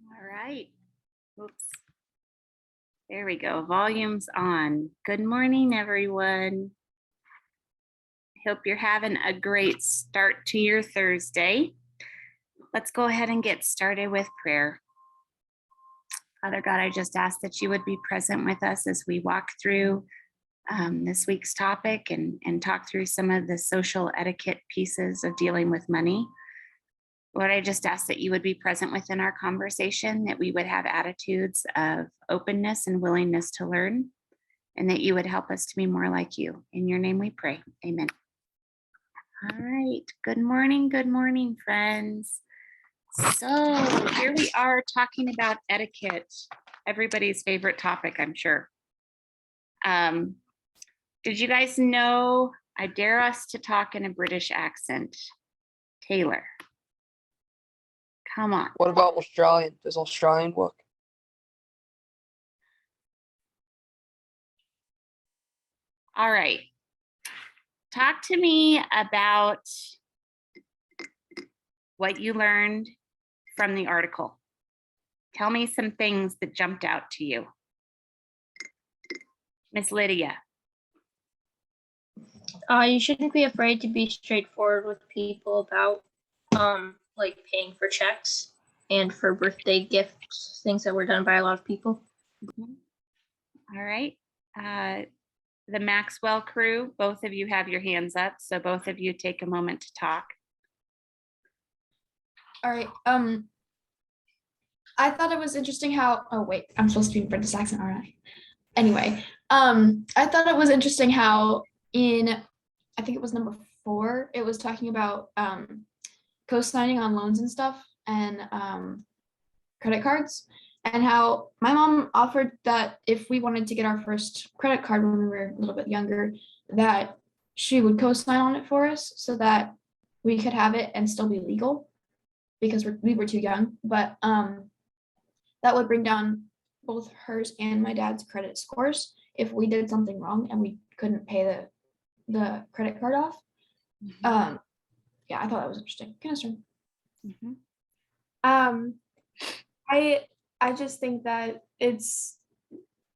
All right. Oops. There we go. Volume's on. Good morning, everyone. Hope you're having a great start to your Thursday. Let's go ahead and get started with prayer. Father God, I just ask that you would be present with us as we walk through this week's topic and talk through some of the social etiquette pieces of dealing with money. Lord, I just ask that you would be present within our conversation, that we would have attitudes of openness and willingness to learn, and that you would help us to be more like you. In your name we pray. Amen. All right. Good morning, friends. So here we are talking about etiquette, everybody's favorite topic, I'm sure. Did you guys know I dare us to talk in a British accent? Taylor, come on. What about Australian? Does Australian work? All right. Talk to me about what you learned from the article. Tell me some things that jumped out to you. Miss Lydia. You shouldn't be afraid to be straightforward with people about like paying for checks and for birthday gifts, things that were done by a lot of people. All right. The Maxwell crew, both of you have your hands up, so both of you take a moment to talk. All right. I thought it was interesting how, oh wait, I'm supposed to be in British accent, aren't I? Anyway, I thought it was interesting how I think it was number 4, it was talking about co-signing on loans and stuff and credit cards, and how my mom offered that if we wanted to get our first credit card when we were a little bit younger, that she would co-sign on it for us so that we could have it and still be legal because we were too young. But that would bring down both hers and my dad's credit scores if we did something wrong and we couldn't pay the credit card off. Yeah, I thought that was interesting. I just think that it's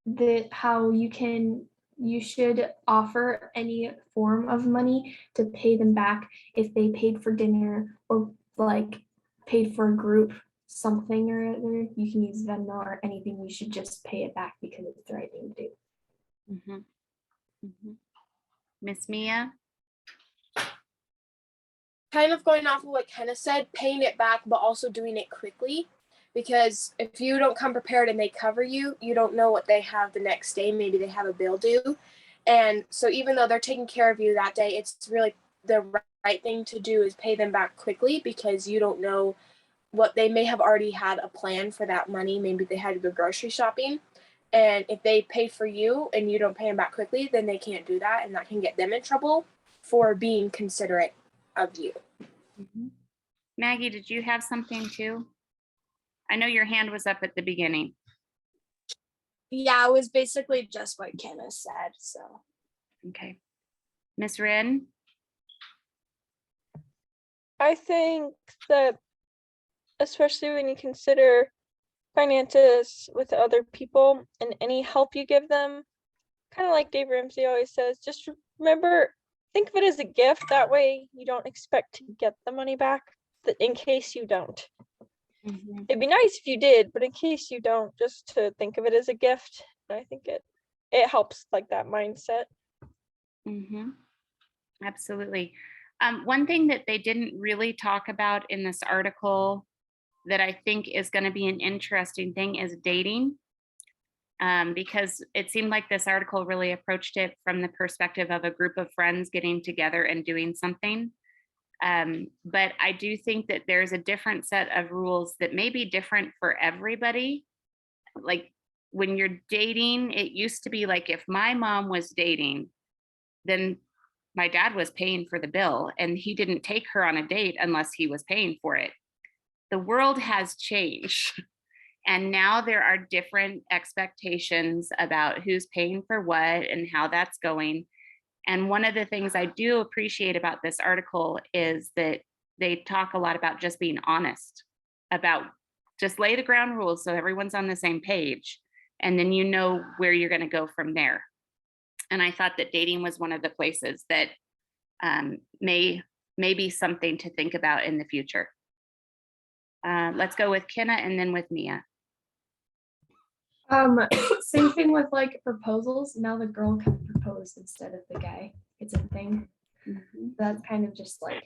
that how you should offer any form of money to pay them back if they paid for dinner or like paid for a group something or other. You can use Venmo or anything. You should just pay it back because it's the right thing to do. Miss Mia. Kind of going off of what Kenna said, paying it back, but also doing it quickly. Because if you don't come prepared and they cover you, you don't know what they have the next day. Maybe they have a bill due. And so even though they're taking care of you that day, it's really the right thing to do is pay them back quickly because you don't know what they may have already had a plan for that money. Maybe they had to go grocery shopping. And if they pay for you and you don't pay them back quickly, then they can't do that. And that can get them in trouble for being considerate of you. Maggie, did you have something too? I know your hand was up at the beginning. Yeah, it was basically just what Kenna said. So, okay. Miss Wren? I think that especially when you consider finances with other people and any help you give them, kind of like Dave Ramsey always says, just remember, think of it as a gift. That way you don't expect to get the money back in case you don't. It'd be nice if you did, but in case you don't, just to think of it as a gift. I think it helps like that mindset. Absolutely. One thing that they didn't really talk about in this article that I think is going to be an interesting thing is dating. Because it seemed like this article really approached it from the perspective of a group of friends getting together and doing something. But I do think that there's a different set of rules that may be different for everybody. Like when you're dating, it used to be like if my mom was dating, then my dad was paying for the bill and he didn't take her on a date unless he was paying for it. The world has changed. And now there are different expectations about who's paying for what and how that's going. And one of the things I do appreciate about this article is that they talk a lot about just being honest about Just lay the ground rules so everyone's on the same page, and then you know where you're going to go from there. And I thought that dating was one of the places that may be something to think about in the future. Let's go with Kenna and then with Mia. Same thing with like proposals. Now the girl can propose instead of the guy. It's a thing. That's kind of just like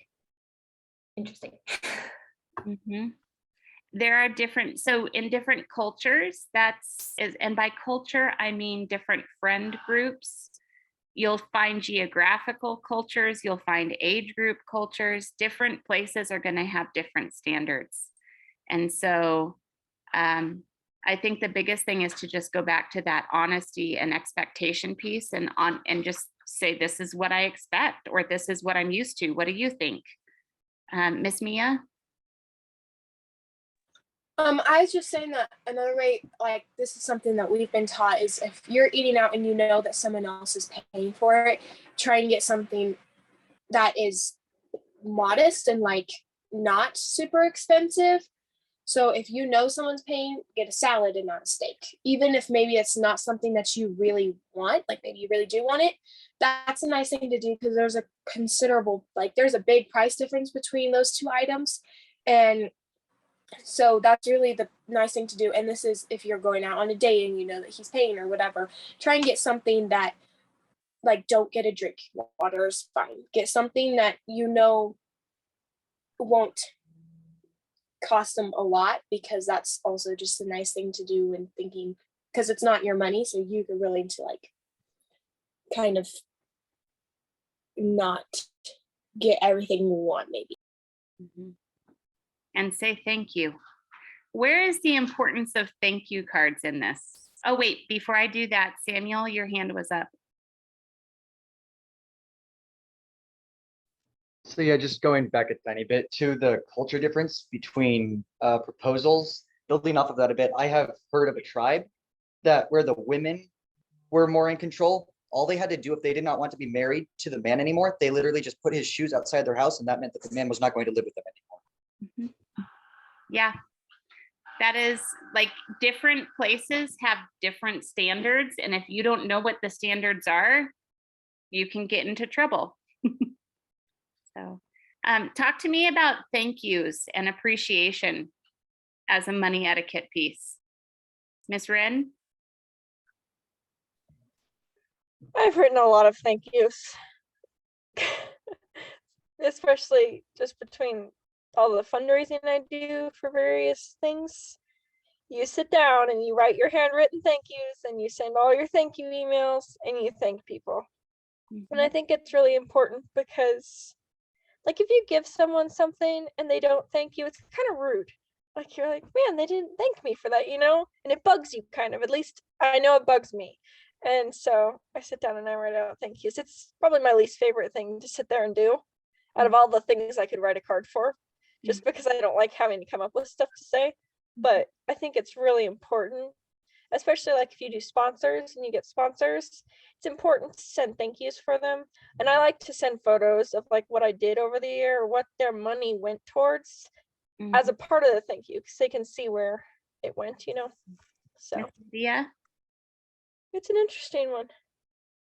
interesting. There are different, so in different cultures, and by culture, I mean different friend groups. You'll find geographical cultures, you'll find age group cultures. Different places are going to have different standards. And so I think the biggest thing is to just go back to that honesty and expectation piece and just say, this is what I expect, or this is what I'm used to. What do you think? Miss Mia? I was just saying that another way, like this is something that we've been taught, is if you're eating out and you know that someone else is paying for it, try and get something that is modest and like not super expensive. So if you know someone's paying, get a salad and not a steak. Even if maybe it's not something that you really want, like maybe you really do want it, that's a nice thing to do, because there's a considerable, like there's a big price difference between those two items. And so that's really the nice thing to do. And this is if you're going out on a date and you know that he's paying or whatever, try and get something that, like, don't get a drink. Water is fine. Get something that you know won't cost them a lot, because that's also just a nice thing to do when thinking, because it's not your money, so you're willing to like kind of not get everything you want maybe. And say thank you. Where is the importance of thank you cards in this? Oh, wait, before I do that, Samuel, your hand was up. So yeah, just going back a tiny bit to the culture difference between proposals, building off of that a bit, I have heard of a tribe that where the women were more in control. All they had to do if they did not want to be married to the man anymore, they literally just put his shoes outside their house, and that meant that the man was not going to live with them anymore. Yeah, that is like different places have different standards. And if you don't know what the standards are, you can get into trouble. So talk to me about thank yous and appreciation as a money etiquette piece. Miss Wren? I've written a lot of thank yous, especially just between all the fundraising I do for various things. You sit down and you write your handwritten thank yous, and you send all your thank you emails, and you thank people. And I think it's really important, because like if you give someone something and they don't thank you, it's kind of rude. Like you're like, man, they didn't thank me for that, you know? And it bugs you kind of. At least I know it bugs me. And so I sit down and I write out thank yous. It's probably my least favorite thing to sit there and do out of all the things I could write a card for, just because I don't like having to come up with stuff to say. But I think it's really important, especially like if you do sponsors and you get sponsors, it's important to send thank yous for them. And I like to send photos of like what I did over the year or what their money went towards as a part of the thank you, because they can see where it went, you know. So yeah, it's an interesting one.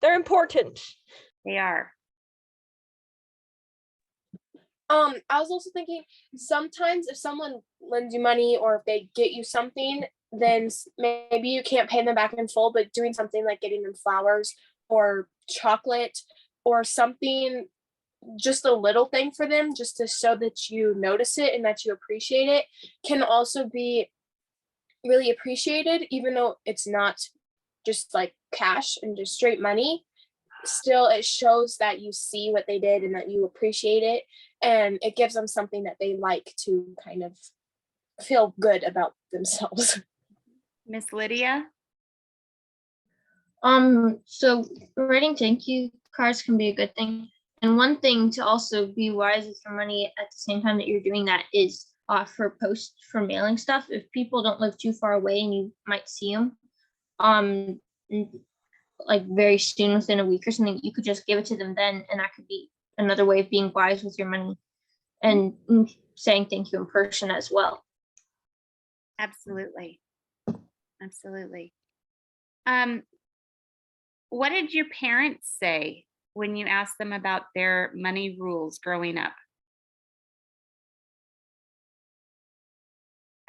They're important. They are. I was also thinking, sometimes if someone lends you money or if they get you something, then maybe you can't pay them back in full, but doing something like getting them flowers or chocolate or something, just a little thing for them, just to show that you notice it and that you appreciate it, can also be really appreciated, even though it's not just like cash and just straight money. Still, it shows that you see what they did and that you appreciate it, and it gives them something that they like to kind of feel good about themselves. Miss Lydia? So writing thank you cards can be a good thing. And one thing to also be wise with your money at the same time that you're doing that is offer posts for mailing stuff. If people don't live too far away and you might see them, like very soon, within a week or something, you could just give it to them then, and that could be another way of being wise with your money and saying thank you in person as well. Absolutely. Absolutely. What did your parents say when you asked them about their money rules growing up?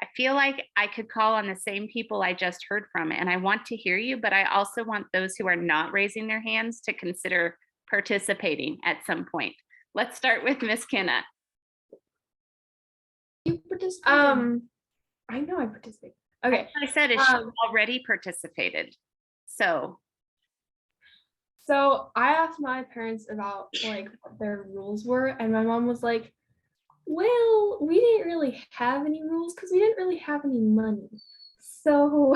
I feel like I could call on the same people I just heard from, and I want to hear you, but I also want those who are not raising their hands to consider participating at some point. Let's start with Miss Kenna. You participated. I know I participated. Okay. I said is she Um, already participated. So So I asked my parents about like what their rules were, and my mom was like, "Well, we didn't really have any rules because we didn't really have any money." So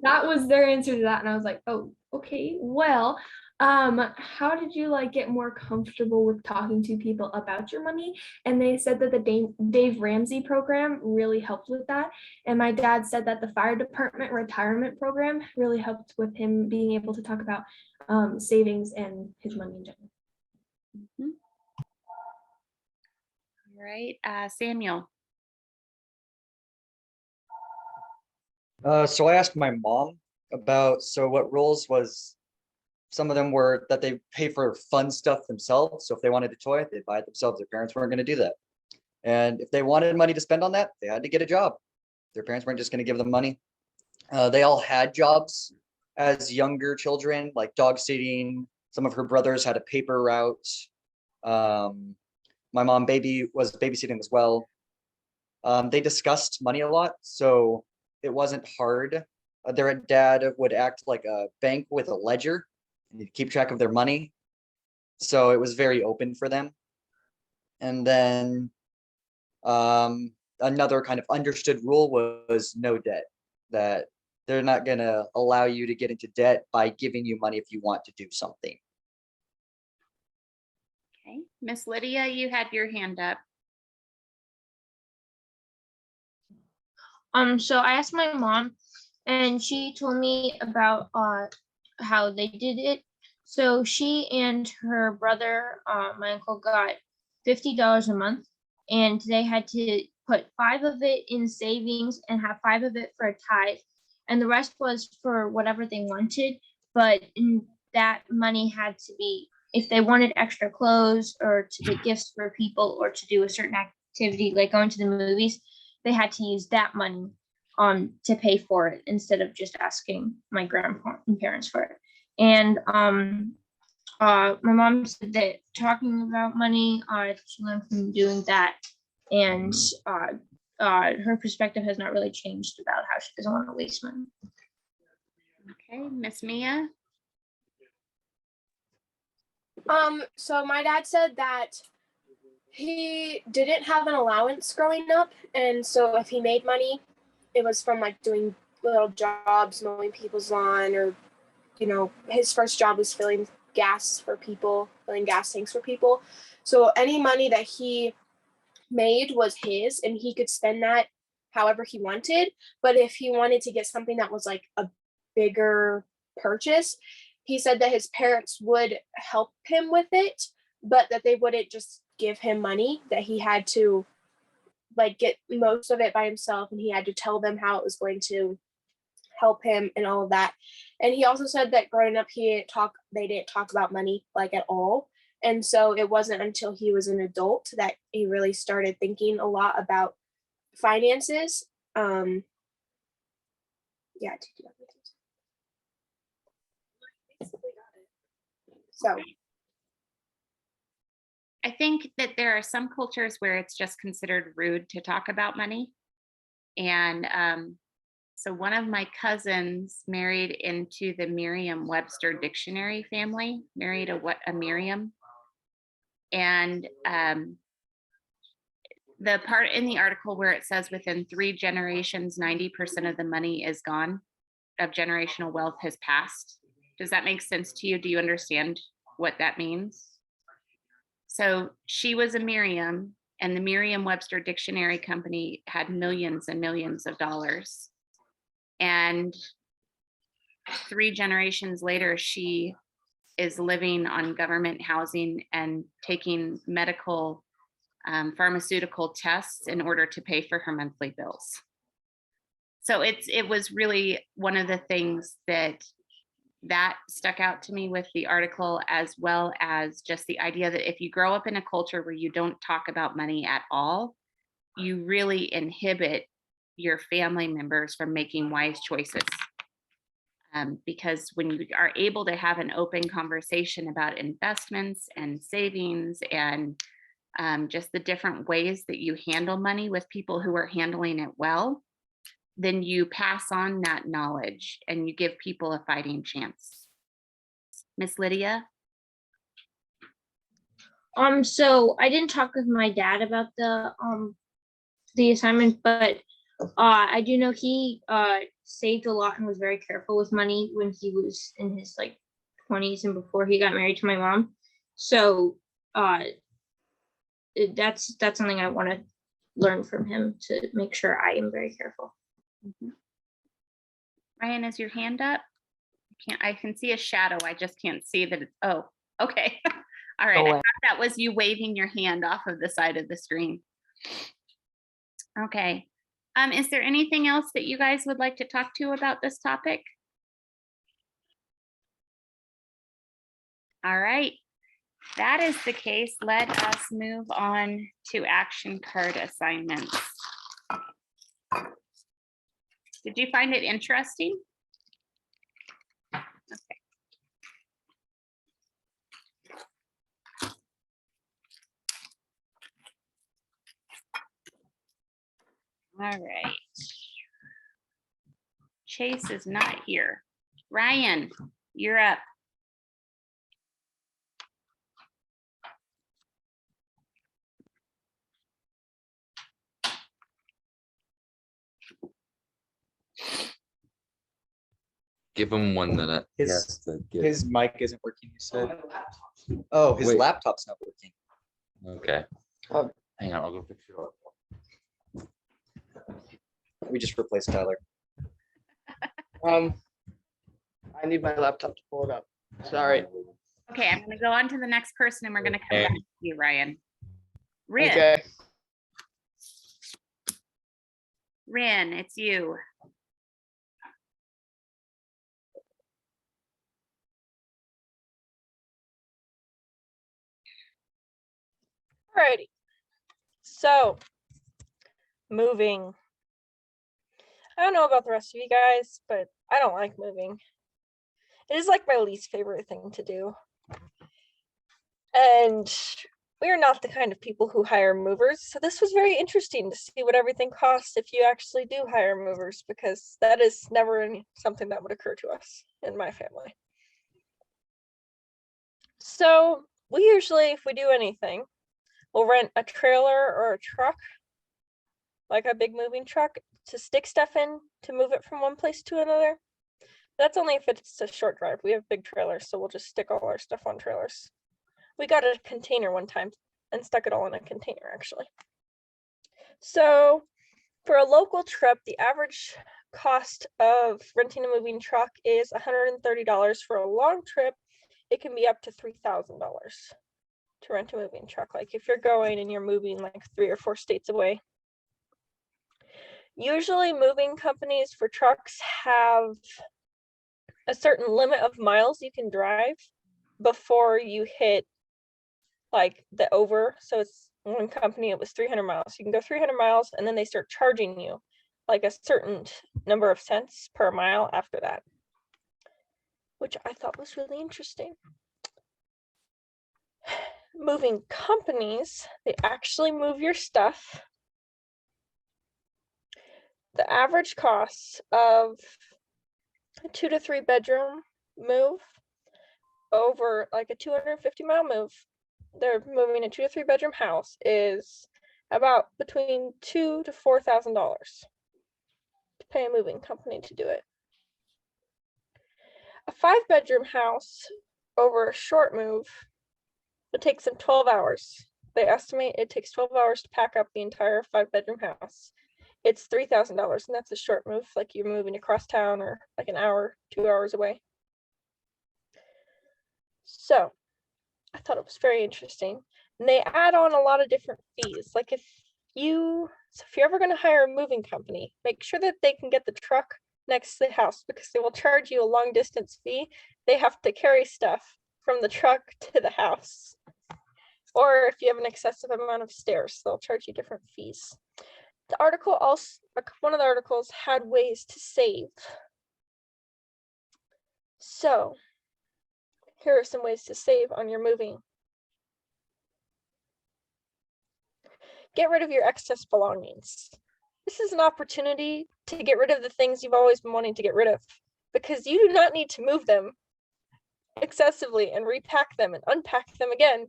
that was their answer to that, and I was like, "Oh, okay. Well, how did you like get more comfortable with talking to people about your money?" And they said that the Dave Ramsey program really helped with that. And my dad said that the fire department retirement program really helped with him being able to talk about savings and his money in general. mhm. All right, Samuel. So I asked my mom about, so what rules was, some of them were that they pay for fun stuff themselves. So if they wanted a toy, they'd buy it themselves. Their parents weren't going to do that. And if they wanted money to spend on that, they had to get a job. Their parents weren't just going to give them money. They all had jobs as younger children, like dog sitting. Some of her brothers had a paper route. My mom was babysitting as well. They discussed money a lot, so it wasn't hard. Their dad would act like a bank with a ledger and he'd keep track of their money. So it was very open for them. And then another kind of understood rule was no debt, that they're not going to allow you to get into debt by giving you money if you want to do something. Okay, Miss Lydia, you had your hand up. So I asked my mom, and she told me about how they did it. So she and her brother, my uncle, got $50 a month, and they had to put 5 of it in savings and have 5 of it for a tithe, and the rest was for whatever they wanted. But that money had to be, if they wanted extra clothes or to get gifts for people or to do a certain activity like going to the movies, they had to use that money to pay for it instead of just asking my grandparents for it. And my mom said that talking about money, she learned from doing that, and her perspective has not really changed about how she doesn't want to waste money. Okay, Miss Mia. So my dad said that he didn't have an allowance growing up, and so if he made money, it was from like doing little jobs, mowing people's lawn, or his first job was filling gas tanks for people. So any money that he made was his, and he could spend that however he wanted. But if he wanted to get something that was like a bigger purchase, he said that his parents would help him with it, but that they wouldn't just give him money, that he had to like get most of it by himself, and he had to tell them how it was going to help him and all of that. And he also said that growing up they didn't talk about money like at all. And so it wasn't until he was an adult that he really started thinking a lot about finances. Yeah, so I think that there are some cultures where it's just considered rude to talk about money. And so one of my cousins married into the Merriam-Webster dictionary family, married a Merriam. And the part in the article where it says within 3 generations, 90% of the money is gone, of generational wealth has passed. Does that make sense to you? Do you understand what that means? So she was a Merriam, and the Merriam-Webster dictionary company had millions and millions of dollars. And 3 generations later, she is living on government housing and taking medical pharmaceutical tests in order to pay for her monthly bills. So it was really one of the things that stuck out to me with the article, as well as just the idea that if you grow up in a culture where you don't talk about money at all, you really inhibit your family members from making wise choices. Because when you are able to have an open conversation about investments and savings and just the different ways that you handle money with people who are handling it well, then you pass on that knowledge and you give people a fighting chance. Miss Lydia? So I didn't talk with my dad about the assignment, but I do know he saved a lot and was very careful with money when he was in his like 20s and before he got married to my mom. So that's something I want to learn from him to make sure I am very careful. Ryan, is your hand up? I can see a shadow. I just can't see that it's, oh, okay. All right, I Oh, thought that was you waving your hand off of the side of the screen. Okay. Is there anything else that you guys would like to talk to about this topic? All right. That is the case. Let us move on to action card assignments. Did you find it interesting? Okay. All right. Chase is not here. Ryan, you're up. Give him 1 minute. He His- has to get- His mic isn't working, you said? Oh, his Wait. laptop's not working. Okay. Um, Hang on, I'll go fix it up. We just replaced Tyler. I need my laptop to pull it up. Sorry. Okay, I'm gonna go on to the next person and we're gonna come back to you, Ryan. Rin, Okay. Rin, it's you. Alrighty. So, moving. I don't know about the rest of you guys, but I don't like moving. It is like my least favorite thing to do. And we are not the kind of people who hire movers. So this was very interesting to see what everything costs if you actually do hire movers, because that is never something that would occur to us in my family. So we usually, if we do anything, we'll rent a trailer or a truck, like a big moving truck, to stick stuff in to move it from one place to another. That's only if it's a short drive. We have big trailers, so we'll just stick all our stuff on trailers. We got a container one time and stuck it all in a container, actually. So for a local trip, the average cost of renting a moving truck is $130. For a long trip, it can be up to $3,000 to rent a moving truck. Like if you're going and you're moving like 3 or 4 states away. Usually moving companies for trucks have a certain limit of miles you can drive before you hit like the over. So it's one company, it was 300 miles. You can go 300 miles and then they start charging you like a certain number of cents per mile after that, which I thought was really interesting. Moving companies, they actually move your stuff. The average cost of a 2 to 3 bedroom move over like a 250-mile move, they're moving a 2 to 3 bedroom house, is about between $2,000 to $4,000 to pay a moving company to do it. A 5-bedroom house over a short move would take them 12 hours. They estimate it takes 12 hours to pack up the entire 5-bedroom house. It's $3,000, and that's a short move, like you're moving across town or like an hour, 2 hours away. So I thought it was very interesting. And they add on a lot of different fees. Like if you So if you're ever going to hire a moving company, make sure that they can get the truck next to the house because they will charge you a long distance fee. They have to carry stuff from the truck to the house. Or if you have an excessive amount of stairs, they'll charge you different fees. The article also, one of the articles had ways to save. So here are some ways to save on your moving. Get rid of your excess belongings. This is an opportunity to get rid of the things you've always been wanting to get rid of because you do not need to move them excessively and repack them and unpack them again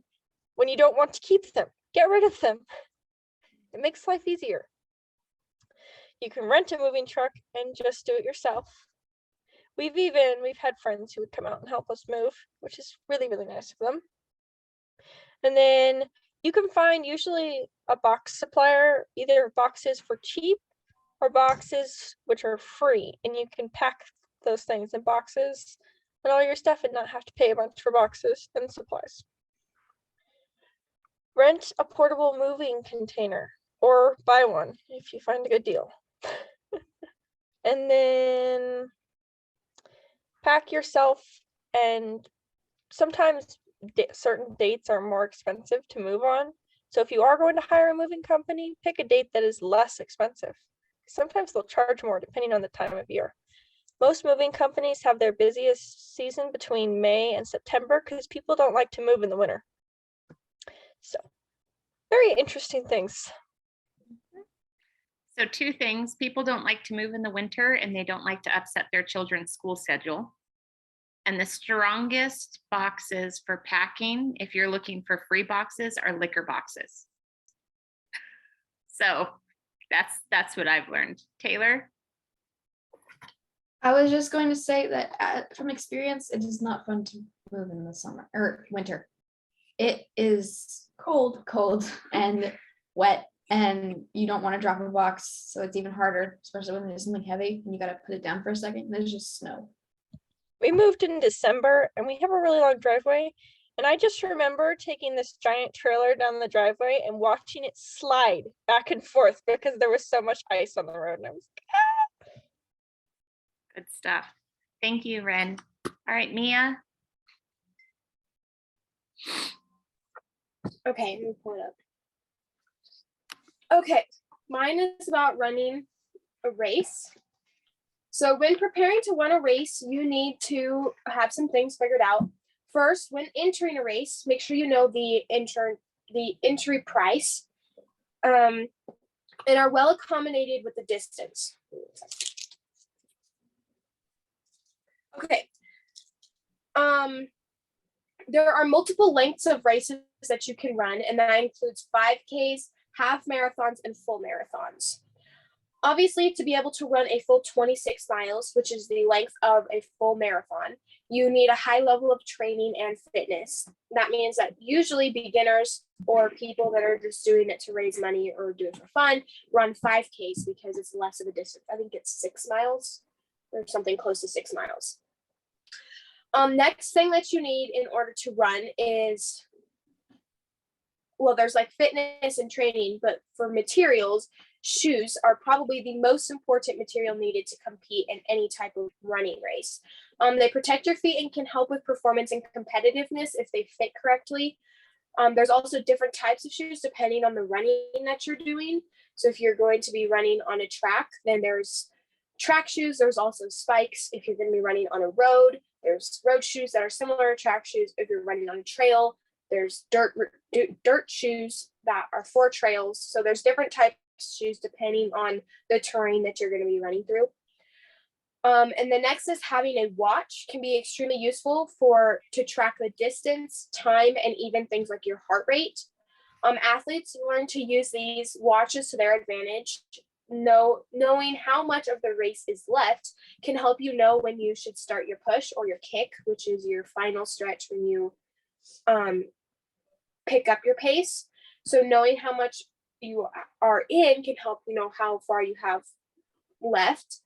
when you don't want to keep them. Get rid of them. It makes life easier. You can rent a moving truck and just do it yourself. We've had friends who would come out and help us move, which is really, really nice of them. And then you can find usually a box supplier, either boxes for cheap or boxes which are free, and you can pack those things in boxes and all your stuff and not have to pay a bunch for boxes and supplies. Rent a portable moving container or buy one if you find a good deal. And then pack yourself, and sometimes certain dates are more expensive to move on. So if you are going to hire a moving company, pick a date that is less expensive. Sometimes they'll charge more depending on the time of year. Most moving companies have their busiest season between May and September because people don't like to move in the winter. So, very interesting things. So 2 things, people don't like to move in the winter and they don't like to upset their children's school schedule. And the strongest boxes for packing, if you're looking for free boxes, are liquor boxes. So that's what I've learned. Taylor? I was just going to say that from experience, it is not fun to move in the summer or winter. It is cold and wet, and you don't want to drop a box, so it's even harder, especially when there's something heavy and you got to put it down for a second. There's just snow. We moved in December and we have a really long driveway. And I just remember taking this giant trailer down the driveway and watching it slide back and forth because there was so much ice on the road. And I was like, ah! Good stuff. Thank you, Ren. All right, Mia. Okay, let me pull it up. Okay, mine is about running a race. So when preparing to run a race, you need to have some things figured out. First, when entering a race, make sure you know the entry price and are well accommodated with the distance. Okay. There are multiple lengths of races that you can run, and that includes 5Ks, half marathons, and full marathons. Obviously, to be able to run a full 26 miles, which is the length of a full marathon, you need a high level of training and fitness. That means that usually beginners or people that are just doing it to raise money or do it for fun run 5Ks because it's less of a distance. I think it's 6 miles or something close to 6 miles. Next thing that you need in order to run is, well, there's like fitness and training, but for materials, shoes are probably the most important material needed to compete in any type of running race. They protect your feet and can help with performance and competitiveness if they fit correctly. There's also different types of shoes depending on the running that you're doing. So if you're going to be running on a track, then there's track shoes. There's also spikes. If you're going to be running on a road, there's road shoes that are similar to track shoes. If you're running on a trail, there's dirt shoes that are for trails. So there's different types of shoes depending on the terrain that you're going to be running through. And the next is having a watch can be extremely useful to track the distance, time, and even things like your heart rate. Athletes learn to use these watches to their advantage. Knowing how much of the race is left can help you know when you should start your push or your kick, which is your final stretch when you pick up your pace. So knowing how much you are in can help you know how far you have left.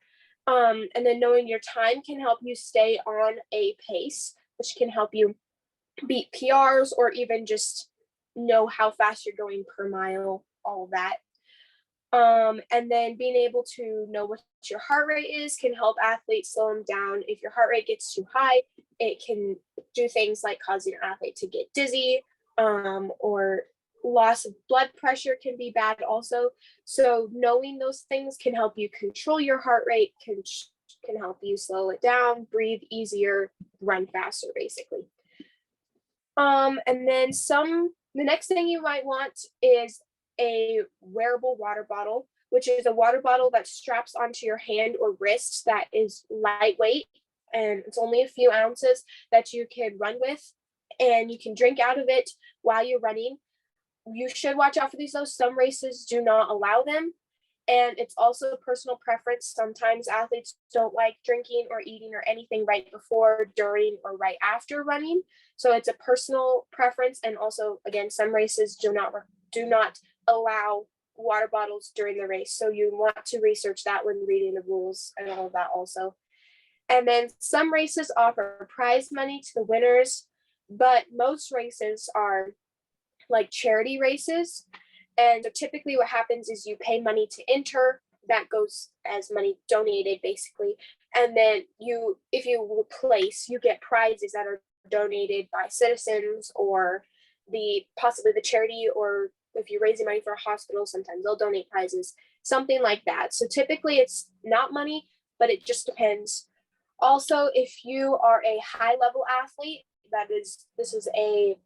And then knowing your time can help you stay on a pace, which can help you beat PRs or even just know how fast you're going per mile, all of that. And then being able to know what your heart rate is can help athletes slow them down. If your heart rate gets too high, it can do things like causing an athlete to get dizzy, or loss of blood pressure can be bad also. So knowing those things can help you control your heart rate, can help you slow it down, breathe easier, run faster, basically. And then the next thing you might want is a wearable water bottle, which is a water bottle that straps onto your hand or wrist that is lightweight, and it's only a few ounces that you can run with, and you can drink out of it while you're running. You should watch out for these though. Some races do not allow them, and it's also a personal preference. Sometimes athletes don't like drinking or eating or anything right before, during, or right after running. So it's a personal preference. And also, again, some races do not allow water bottles during the race. So you want to research that when reading the rules and all of that also. And then some races offer prize money to the winners, but most races are like charity races. And so typically what happens is you pay money to enter, that goes as money donated basically. And then if you place, you get prizes that are donated by citizens or possibly the charity, or if you're raising money for a hospital, sometimes they'll donate prizes, something like that. So typically it's not money, but it just depends. Also, if you are a high level athlete, this is a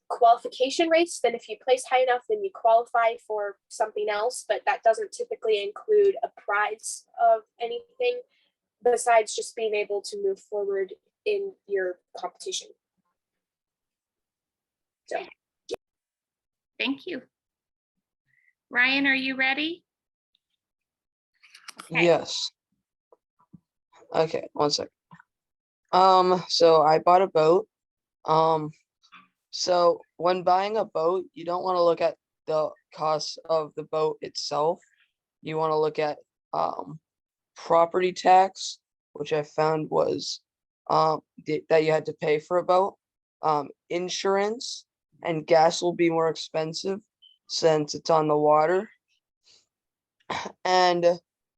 qualification race, then if you place high enough, then you qualify for something else, but that doesn't typically include a prize of anything besides just being able to move forward in your competition. So Thank you. Ryan, are you ready? Okay. Yes. Okay, 1 second. So I bought a boat. So when buying a boat, you don't want to look at the cost of the boat itself. You want to look at property tax, which I found was that you had to pay for a boat. Insurance and gas will be more expensive since it's on the water. And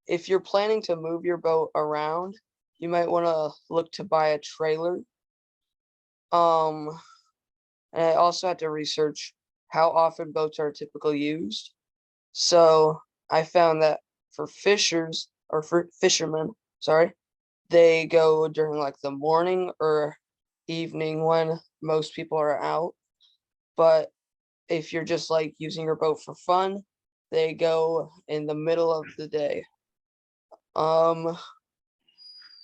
if you're planning to move your boat around, you might want to look to buy a trailer. And I also had to research how often boats are typically used. So I found that for fishermen, they go during like the morning or evening when most people are out. But if you're just like using your boat for fun, they go in the middle of the day.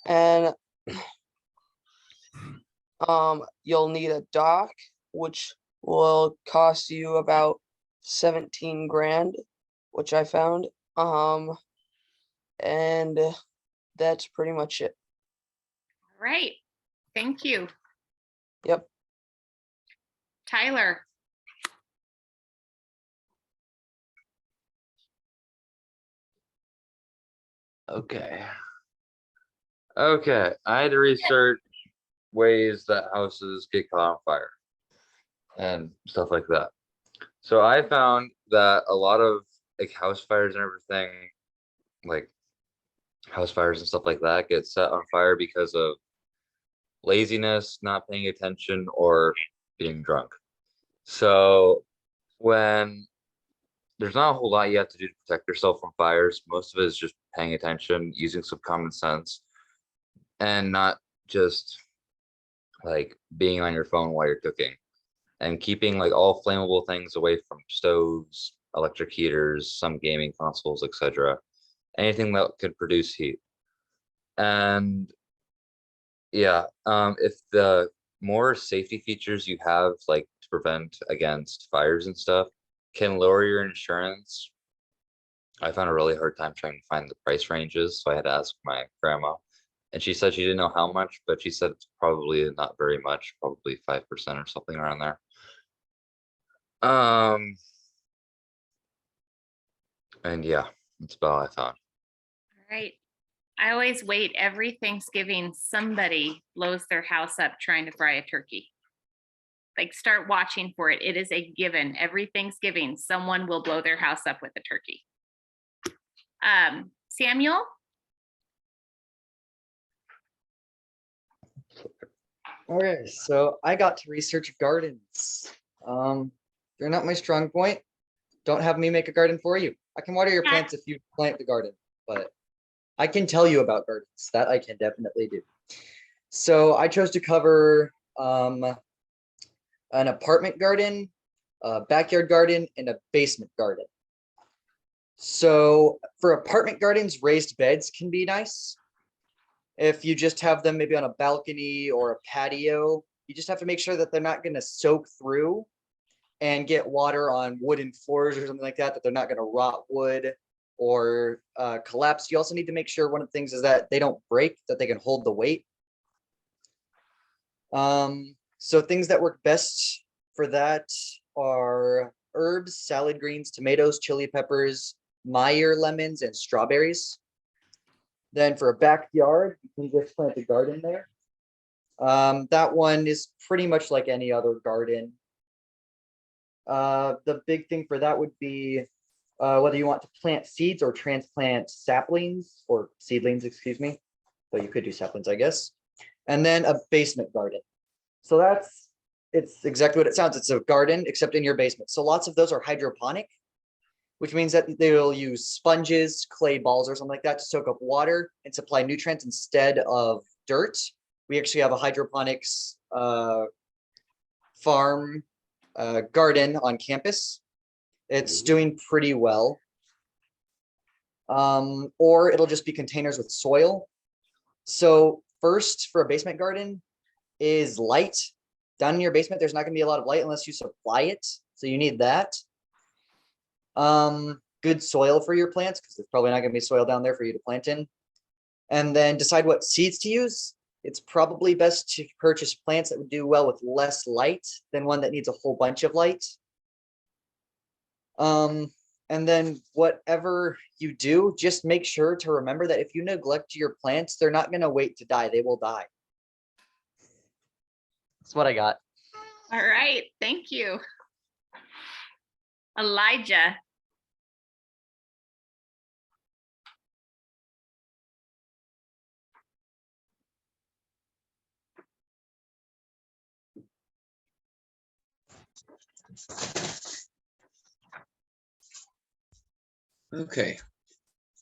And you'll need a dock, which will cost you about 17 grand, which I found. And that's pretty much it. All right. Thank you. Yep. Tyler. Okay. Okay, I had to research ways that houses get caught on fire and stuff like that. So I found that a lot of like house fires and everything, like house fires and stuff like that, get set on fire because of laziness, not paying attention, or being drunk. So when there's not a whole lot you have to do to protect yourself from fires, most of it is just paying attention, using some common sense, and not just like being on your phone while you're cooking, and keeping like all flammable things away from stoves, electric heaters, some gaming consoles, etc. Anything that could produce heat. And yeah, if the more safety features you have, like to prevent against fires and stuff, can lower your insurance. I found a really hard time trying to find the price ranges, so I had to ask my grandma, and she said she didn't know how much, but she said it's probably not very much, probably 5% or something around there. And yeah, that's about all I found. All right. I always wait every Thanksgiving, somebody blows their house up trying to fry a turkey. Like, start watching for it. It is a given. Every Thanksgiving, someone will blow their house up with a turkey. Samuel? Okay, so I got to research gardens. They're not my strong point. Don't have me make a garden for you. I can water your Yeah. plants if you plant the garden, but I can tell you about gardens. That I can definitely do. So I chose to cover an apartment garden, a backyard garden, and a basement garden. So for apartment gardens, raised beds can be nice. If you just have them maybe on a balcony or a patio, you just have to make sure that they're not going to soak through and get water on wooden floors or something like that, that they're not going to rot wood or collapse. You also need to make sure one of the things is that they don't break, that they can hold the weight. So things that work best for that are herbs, salad greens, tomatoes, chili peppers, Meyer lemons, and strawberries. Then for a backyard, you can just plant a garden there. That one is pretty much like any other garden. The big thing for that would be whether you want to plant seeds or transplant saplings or seedlings, excuse me. But you could do saplings, I guess. And then a basement garden. So it's exactly what it sounds. It's a garden, except in your basement. So lots of those are hydroponic, which means that they'll use sponges, clay balls, or something like that to soak up water and supply nutrients instead of dirt. We actually have a hydroponics farm garden on campus. It's doing pretty well. Or it'll just be containers with soil. So first, for a basement garden, is light. Down in your basement, there's not going to be a lot of light unless you supply it. So you need that. Good soil for your plants, because there's probably not going to be soil down there for you to plant in. And then decide what seeds to use. It's probably best to purchase plants that would do well with less light than one that needs a whole bunch of light. And then whatever you do, just make sure to remember that if you neglect your plants, they're not going to wait to die. They will die. That's what I got. All right, thank you. Elijah. Okay,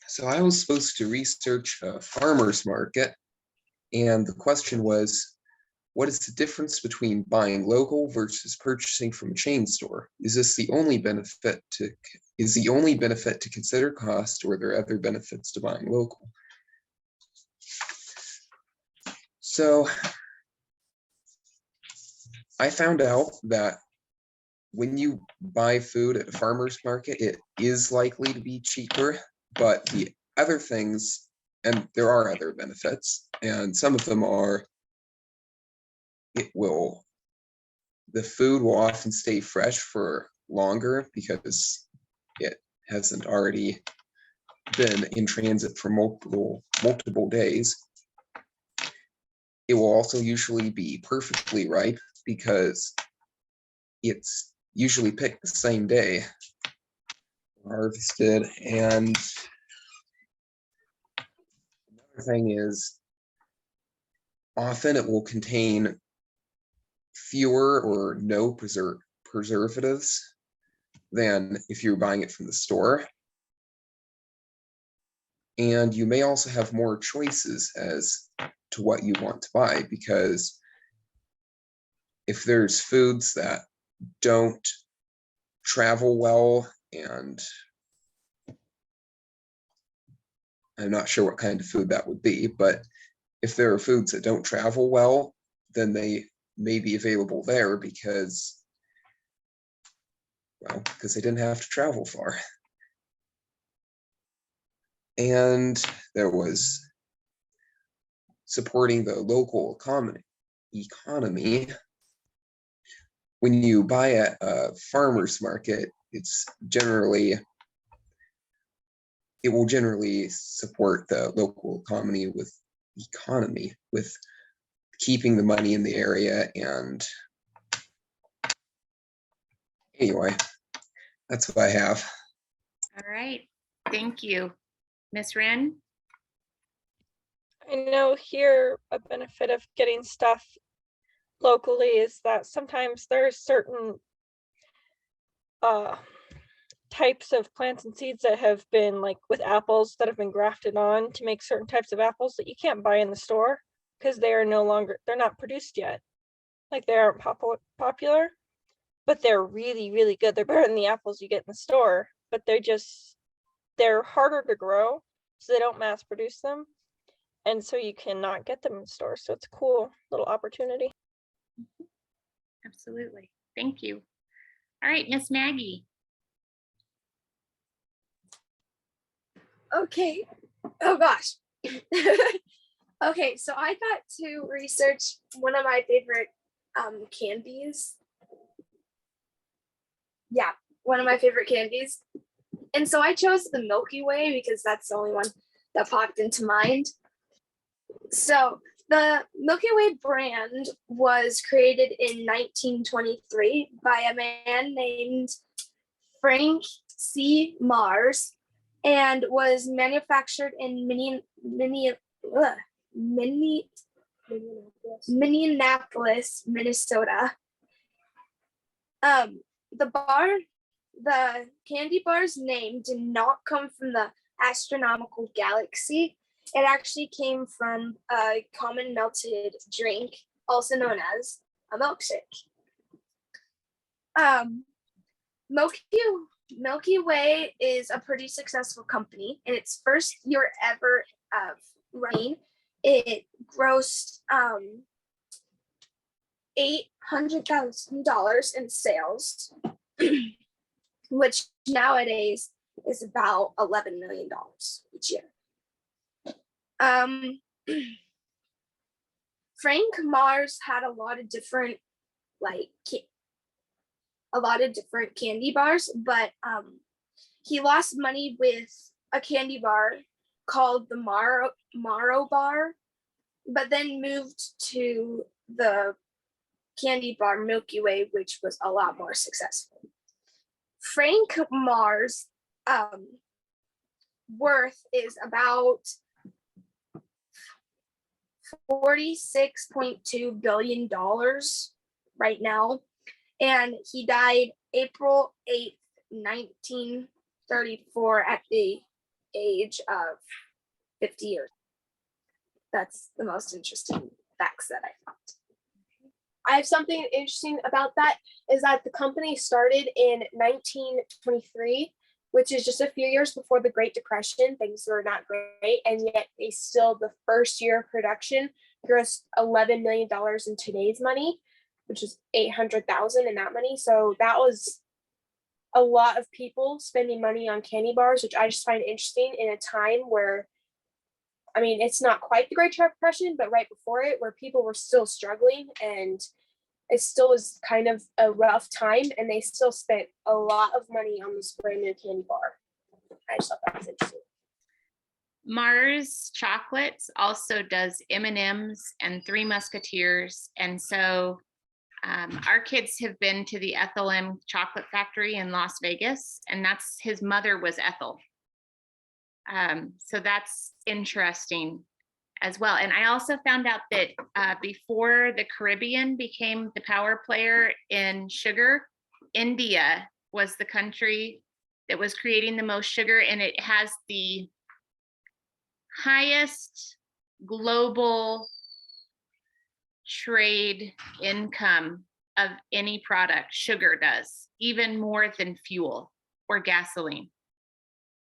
so I was supposed to research a farmer's market, and the question was, what is the difference between buying local versus purchasing from a chain store? Is the only benefit to consider cost, or are there other benefits to buying local? So I found out that when you buy food at a farmer's market, it is likely to be cheaper, but the other things, and there are other benefits, and some of them are, the food will often stay fresh for longer because it hasn't already been in transit for multiple days. It will also usually be perfectly ripe because it's usually picked the same day, harvested. And another thing is, often it will contain fewer or no preservatives than if you're buying it from the store. And you may also have more choices as to what you want to buy, because if there's foods that don't travel well, and I'm not sure what kind of food that would be, but if there are foods that don't travel well, then they may be available there because they didn't have to travel far. And there was supporting the local economy. When you buy at a farmer's market, it will generally support the local economy with keeping the money in the area. And anyway, that's what I have. All right, thank you. Miss Wren? I know here a benefit of getting stuff locally is that sometimes there are certain types of plants and seeds that have been, like with apples, that have been grafted on to make certain types of apples that you can't buy in the store because they're not produced yet. Like they aren't popular, but they're really, really good. They're better than the apples you get in the store, but they're harder to grow, so they don't mass produce them. And so you cannot get them in the store. So it's a cool little opportunity. Absolutely. Thank you. All right, Miss Maggie. Okay. Oh gosh. Okay, so I got to research one of my favorite candies. Yeah, one of my favorite candies. And so I chose the Milky Way because that's the only one that popped into mind. So the Milky Way brand was created in 1923 by a man named Frank C. Mars and was manufactured in Minneapolis, Minnesota. The candy bar's name did not come from the astronomical galaxy. It actually came from a common melted drink, also known as a milkshake. Milky Way is a pretty successful company. In its first year ever of running, it grossed $800,000 in sales, which nowadays is about $11 million each year. Frank Mars had a lot of different candy bars, but he lost money with a candy bar called the Marrow bar, but then moved to the candy bar Milky Way, which was a lot more successful. Frank Mars worth is about $46.2 billion right now, and he died April 8th, 1934 at the age of 50 years. That's the most interesting facts that I found. I have something interesting about that is that the company started in 1923, which is just a few years before the Great Depression. Things were not great, and yet they still, the first year of production, grossed $11 million in today's money, which is $800,000 in that money. So that was a lot of people spending money on candy bars, which I just find interesting in a time where, I mean, it's not quite the Great Depression, but right before it, where people were still struggling, and it still was kind of a rough time, and they still spent a lot of money on this brand new candy bar. I just thought that was interesting. Mars Chocolates also does M&Ms and Three Musketeers, and so our kids have been to the Ethel M Chocolate Factory in Las Vegas, and that's his mother was Ethel. So that's interesting as well. And I also found out that before the Caribbean became the power player in sugar, India was the country that was creating the most sugar, and it has the highest global trade income of any product. Sugar does, even more than fuel or gasoline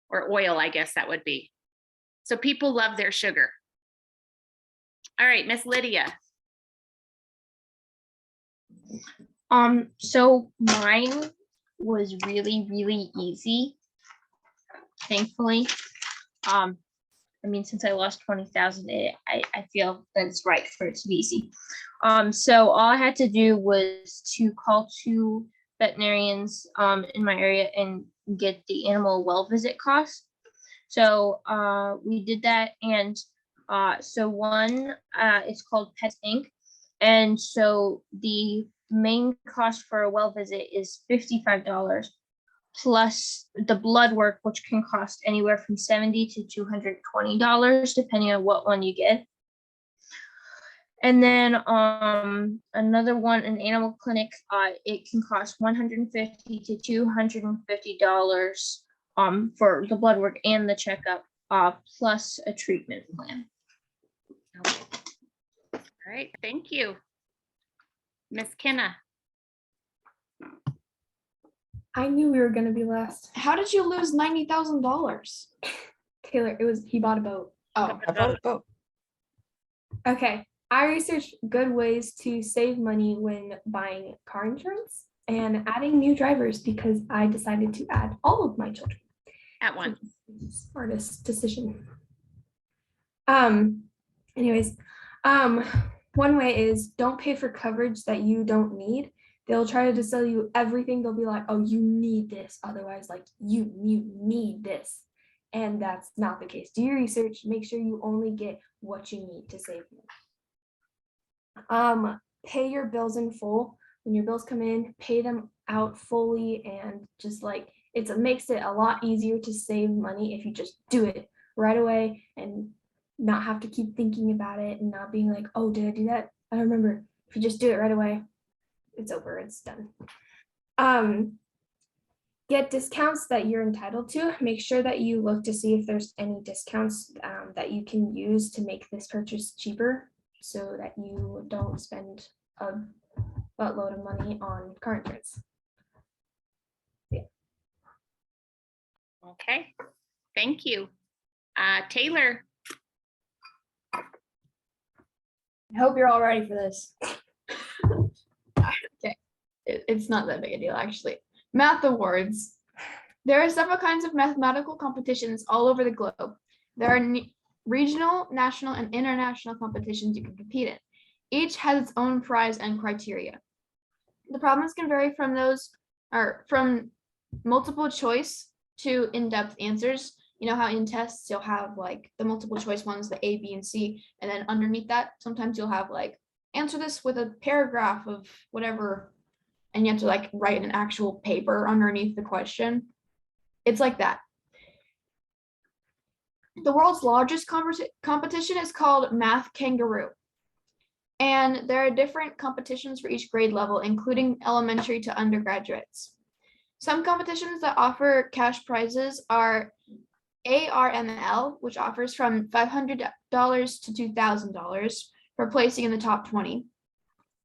or oil, I guess that would be. So people love their sugar. All right, Miss Lydia. So mine was really, really easy, thankfully. I mean, since I lost 20,000, I feel that it's right for it to be easy. So all I had to do was to call 2 veterinarians in my area and get the animal well visit cost. So we did that, and so one is called Pets Inc. And so the main cost for a well visit is $55. plus the blood work, which can cost anywhere from $70 to $220, depending on what one you get. And then another one, an animal clinic, it can cost $150 to $250 for the blood work and the checkup, plus a treatment plan. All right, thank you. Miss Kenna. I knew we were gonna be last. How did you lose $90,000? Taylor, he bought a boat. Oh, I bought a boat. Okay, I researched good ways to save money when buying car insurance and adding new drivers because I decided to add all of my children. At once. Smartest decision. Anyways, one way is don't pay for coverage that you don't need. They'll try to sell you everything. They'll be like, oh, you need this. Otherwise, like you need this. And that's not the case. Do your research, make sure you only get what you need to save money. Pay your bills in full. When your bills come in, pay them out fully, and just like it makes it a lot easier to save money if you just do it right away and not have to keep thinking about it and not being like, oh, did I do that? I don't remember. If you just do it right away, it's over, it's done. Get discounts that you're entitled to. Make sure that you look to see if there's any discounts that you can use to make this purchase cheaper so that you don't spend a buttload of money on car insurance. Okay, thank you. Taylor. I hope you're all ready for this. Okay, it's not that big a deal, actually. Math awards. There are several kinds of mathematical competitions all over the globe. There are regional, national, and international competitions you can compete in. Each has its own prize and criteria. The problems can vary from multiple choice to in-depth answers. You know how in tests you'll have like the multiple choice ones, the A, B, and C, and then underneath that, sometimes you'll have like answer this with a paragraph of whatever, and you have to like write an actual paper underneath the question. It's like that. The world's largest competition is called Math Kangaroo. And there are different competitions for each grade level, including elementary to undergraduates. Some competitions that offer cash prizes are ARML, which offers from $500 to $2,000 for placing in the top 20.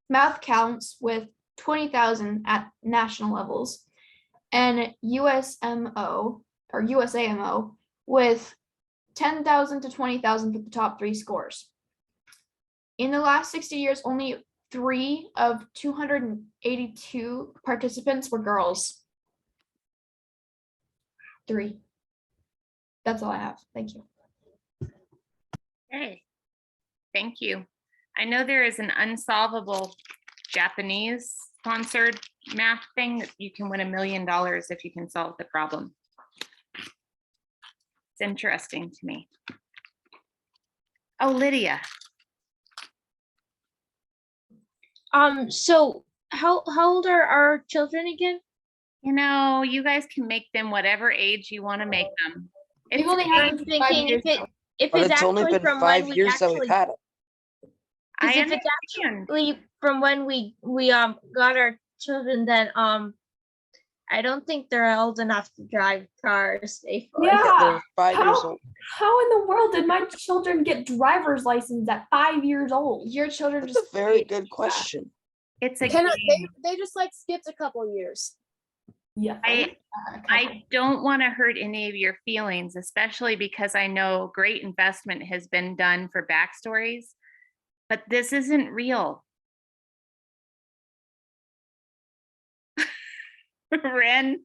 Math Counts with $20,000 at national levels, and USMO or USAMO with $10,000 to $20,000 for the top 3 scores. In the last 60 years, only 3 of 282 participants were girls. 3. That's all I have. Thank you. Okay, thank you. I know there is an unsolvable Japanese sponsored math thing that you can win $1 million if you can solve the problem. It's interesting to me. Oh, Lydia. So how old are our children again? You know, you guys can make them whatever age you want to make them. We've only had I'm them for 5 thinking years now. if But it's it's only actually been from 5 when we years that we've actually, had it. I because if it's understand. actually from when we got our children, then I don't think they're old enough to drive cars safely. Yeah. They're 5 years How- old. How in the world did my children get driver's license at 5 years old? Your children That's just a very hate good that. question. It's a Cannot, game. they just like skipped a couple years. Yeah. I don't want to hurt any of your feelings, especially because I know great investment has been done for backstories, but this isn't real. Ren,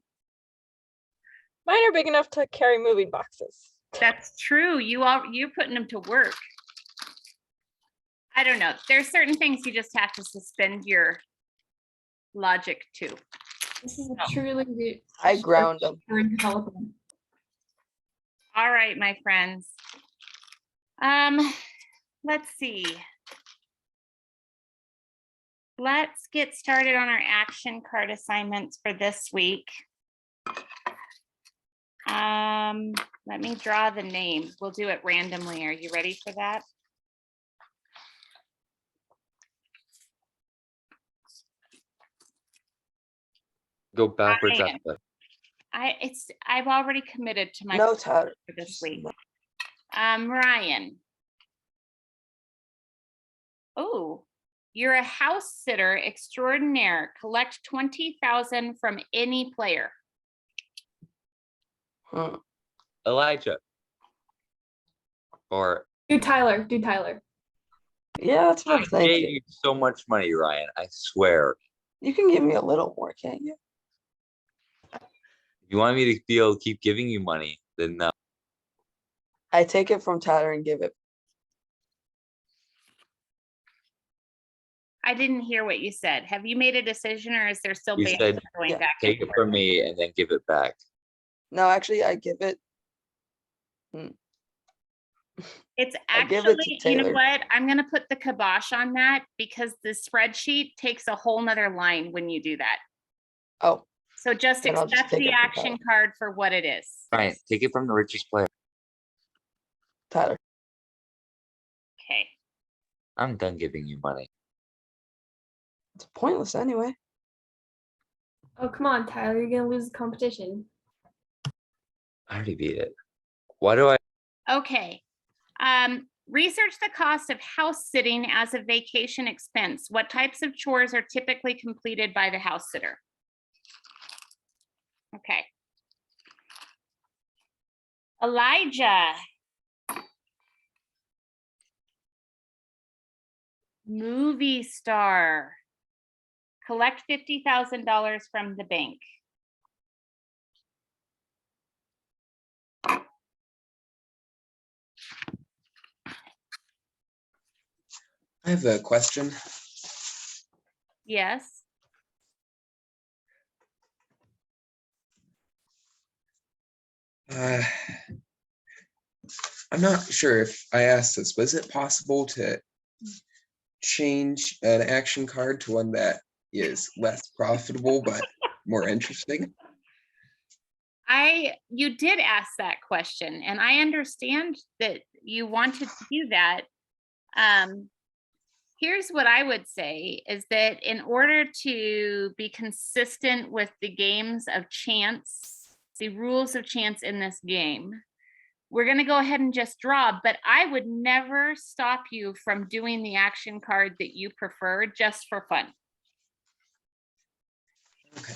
Mine are big enough to carry moving boxes. that's true. You're putting them to work. I don't know. There's certain things you just have to suspend your logic to. This is a truly I ground them. development. All right, my friends. Let's see. Let's get started on our action card assignments for this week. Let me draw the name. We'll do it randomly. Are you ready for that? Go backwards Ryan. after I've already committed to my No, Tyler. for this just week. no. Ryan. Oh, you're a house sitter extraordinaire. Collect 20,000 from any player. Hmm. Elijah. Or Do Tyler. Do Tyler. Yeah, that's I what I'm thinking. gave you so much money, Ryan. I swear. You can give me a little more, can't you? If you want me to keep giving you money, then no. I take it from Tyler and give it. I didn't hear what you said. Have you made a decision or is there still You banter said going yeah, back? take and it from forth? me and then give it back. No, actually, I give it. It's I give it to actually, you know Taylor. what? I'm gonna put the kibosh on that because the spreadsheet takes a whole nother line when you do that. Oh, So just Then I'll just accept take the it from action card for what it is. Ryan, take it from the richest player. Tyler. Okay. I'm done giving you money. It's pointless anyway. Oh, come on, Tyler. You're gonna lose the competition. I already beat it. Why do I? Okay. Research the cost of house sitting as a vacation expense. What types of chores are typically completed by the house sitter? Okay. Elijah. Movie star. Collect $50,000 from the bank. I have a question. Yes. Uh, I'm not sure if I asked this, but is it possible to change an action card to one that is less profitable but more interesting? You did ask that question and I understand that you wanted to do that. Here's what I would say is that in order to be consistent with the games of chance, the rules of chance in this game, we're going to go ahead and just draw, but I would never stop you from doing the action card that you prefer just for fun. Okay.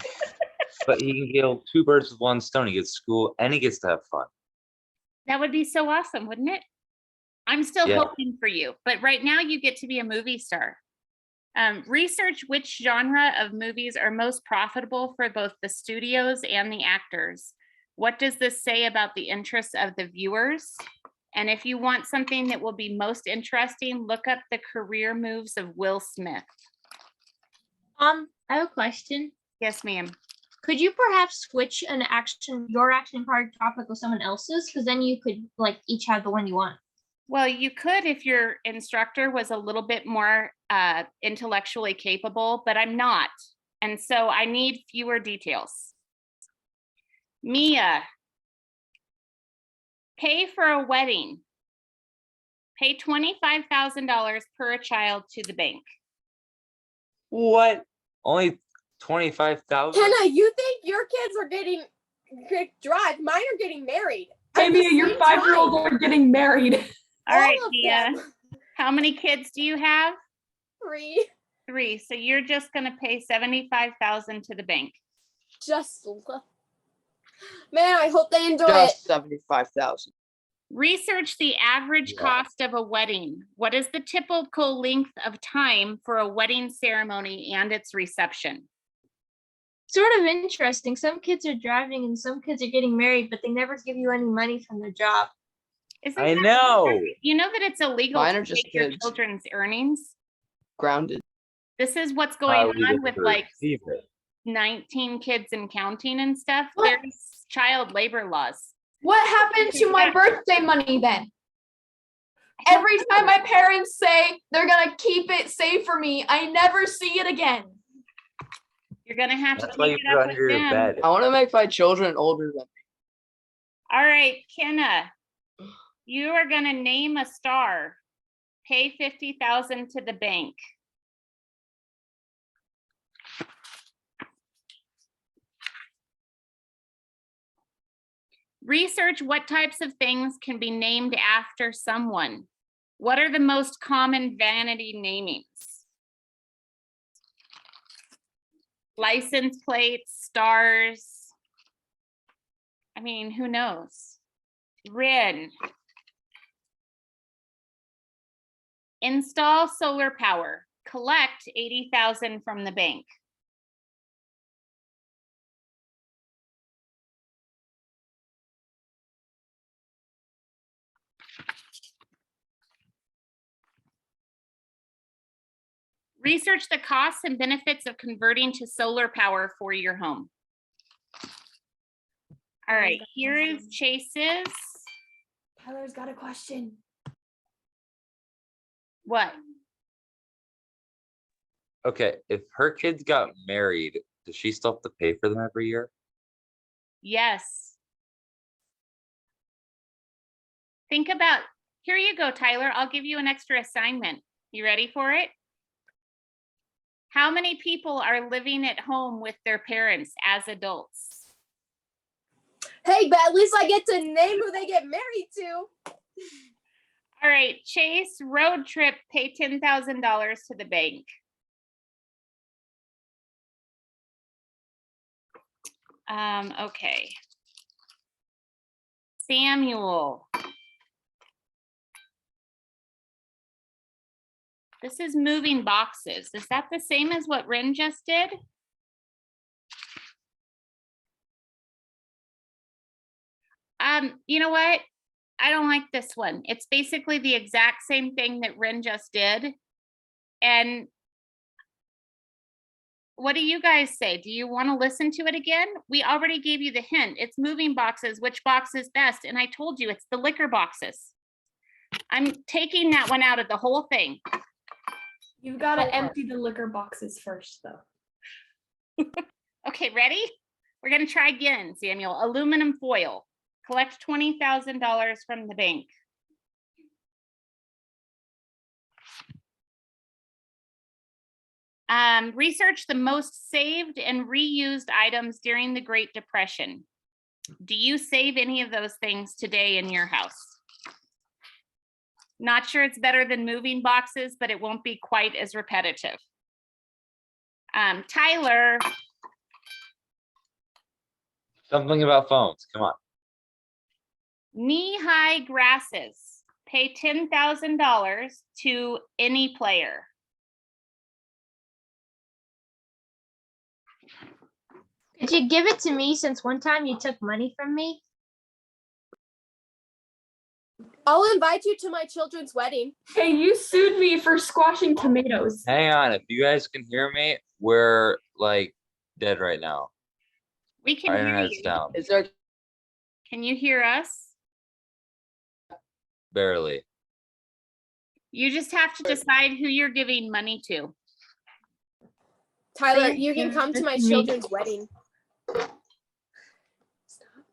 But he can kill two birds with one stone. He gets school and he gets to have fun. That would be so awesome, wouldn't it? I'm still Yeah. hoping for you, but right now you get to be a movie star. Research which genre of movies are most profitable for both the studios and the actors. What does this say about the interests of the viewers? And if you want something that will be most interesting, look up the career moves of Will Smith. I have a question. Yes, ma'am. Could you perhaps switch your action card topic with someone else's? Because then you could like each have the one you want. Well, you could if your instructor was a little bit more intellectually capable, but I'm not. And so I need fewer details. Mia, pay for a wedding. Pay $25,000 per child to the bank. What? Only 25,000. Hannah, you think your kids are getting drive? Mine are getting married. Hey, at the Mia, your same 5-year-old time. are getting married. All right, All of Mia. them. How many kids do you have? 3. 3. So you're just going to pay $75,000 to the bank. Just man, I hope they enjoy Just it. 75,000. Research the average Yeah. cost of a wedding. What is the typical length of time for a wedding ceremony and its reception? Sort of interesting. Some kids are driving and some kids are getting married, but they never give you any money from their job. Isn't I that know. weird? You know that it's illegal Mine to are just take your kids. children's earnings? Grounded. This is what's going Legal on with to like receive it. 19 kids and counting and stuff. What? There's child labor laws. What happened to my birthday money then? Every time my parents say they're gonna keep it safe for me, I never see it again. You're gonna have to That's why you take put it it up under with your them. bed. I want to make my children older than me. All right, Kenna, you are gonna name a star. Pay 50,000 to the bank. Research what types of things can be named after someone. What are the most common vanity namings? License plates, stars. I mean, who knows? Rin. Install solar power. Collect 80,000 from the bank. Research the costs and benefits of converting to solar power for your home. All right, here is Chase's. Tyler's got a question. What? Okay, if her kids got married, does she still have to pay for them every year? Yes. Think about, here you go, Tyler. I'll give you an extra assignment. You ready for it? How many people are living at home with their parents as adults? Hey, but at least I get to name who they get married to. All right, Chase, road trip, pay $10,000 to the bank. Okay. Samuel. This is moving boxes. Is that the same as what Rin just did? You know what? I don't like this one. It's basically the exact same thing that Rin just did. And what do you guys say? Do you want to listen to it again? We already gave you the hint. It's moving boxes. Which box is best? And I told you it's the liquor boxes. I'm taking that one out of the whole thing. You've got to empty the liquor boxes first, though. Okay, ready? We're going to try again, Samuel. Aluminum foil. Collect $20,000 from the bank. Research the most saved and reused items during the Great Depression. Do you save any of those things today in your house? Not sure it's better than moving boxes, but it won't be quite as repetitive. Tyler. Something about phones, come on. Knee-high grasses. Pay $10,000 to any player. Could you give it to me since one time you took money from me? I'll invite you to my children's wedding. Hey, you sued me for squashing tomatoes. Hang on, if you guys can hear me, we're like dead right now. We can Our hear internet's you. down, Is there? Can you hear us? barely. You just have to decide who you're giving money to. Tyler, Thank you can you. come to my That's me. children's wedding.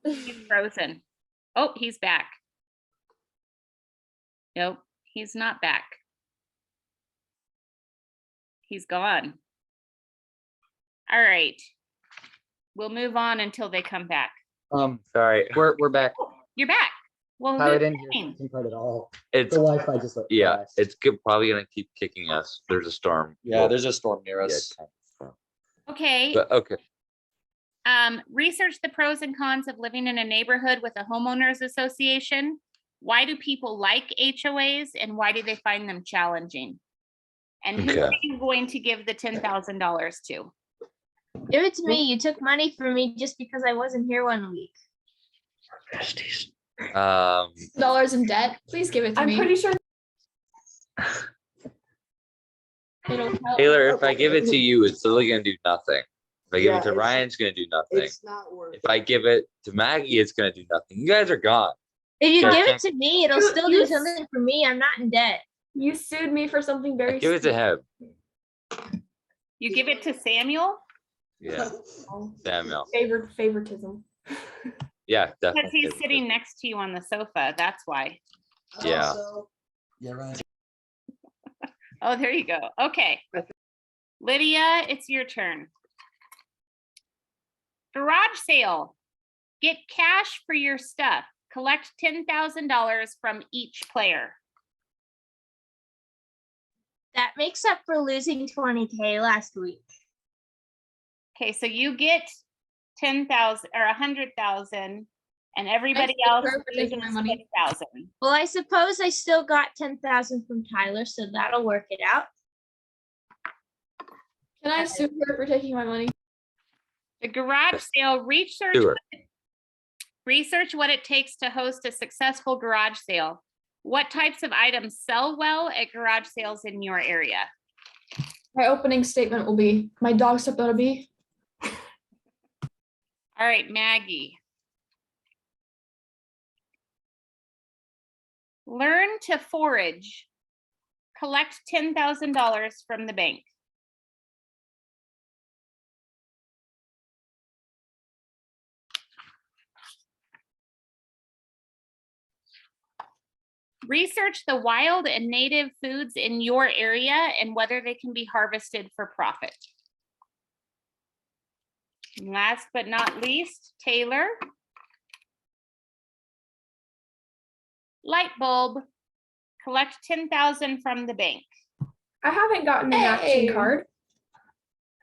He's frozen. Oh, he's back. Nope, he's not back. He's gone. All right. We'll move on until they come back. Sorry, We're back. You're back. Well, Tyler who's didn't hear playing? anything part at all. it's, The Wi-Fi just. yeah, crashed. it's probably gonna keep kicking us. There's a storm. Yeah, Well, there's a storm near yeah, us. kind of storm. Okay. But okay, Research the pros and cons of living in a neighborhood with a homeowners association. Why do people like HOAs and why do they find them challenging? And who are Okay. you going to give the $10,000 to? Give it to me. You took money from me just because I wasn't here 1 week. Dollars in debt. Please give it to I'm me. pretty sure. It'll help. Taylor, if I give it to you, it's literally gonna do nothing. If I give Yeah, it to it's- Ryan, it's gonna do nothing. It's not worth If I give it to Maggie, it's gonna do nothing. You guys are gone. If you Yeah, give it thank- to me, it'll You- still you do s- something for me. I'm not in debt. You sued me for something very. Give it to him. You give it to Samuel? Yeah, Samuel. Favoritism. Yeah, Because definitely. he's sitting next to you on the sofa, that's why. Yeah. Yeah, right. Oh, there you go. Okay. Lydia, it's your turn. Garage sale. Get cash for your stuff. Collect $10,000 from each player. That makes up for losing 20K last week. Okay, so you get 10,000 or 100,000 and everybody Thanks, else Jennifer, for taking loses my money. 6,000. Well, I suppose I still got 10,000 from Tyler, so that'll work it out. Can I sue her for taking my money? The garage sale, Do it. research what it takes to host a successful garage sale. What types of items sell well at garage sales in your area? My opening statement will be, my dog stepped on a bee. All right, Maggie. Learn to forage. Collect $10,000 from the bank. Research the wild and native foods in your area and whether they can be harvested for profit. And last but not least, Taylor. Light bulb. Collect 10,000 from the bank. I haven't gotten an action card.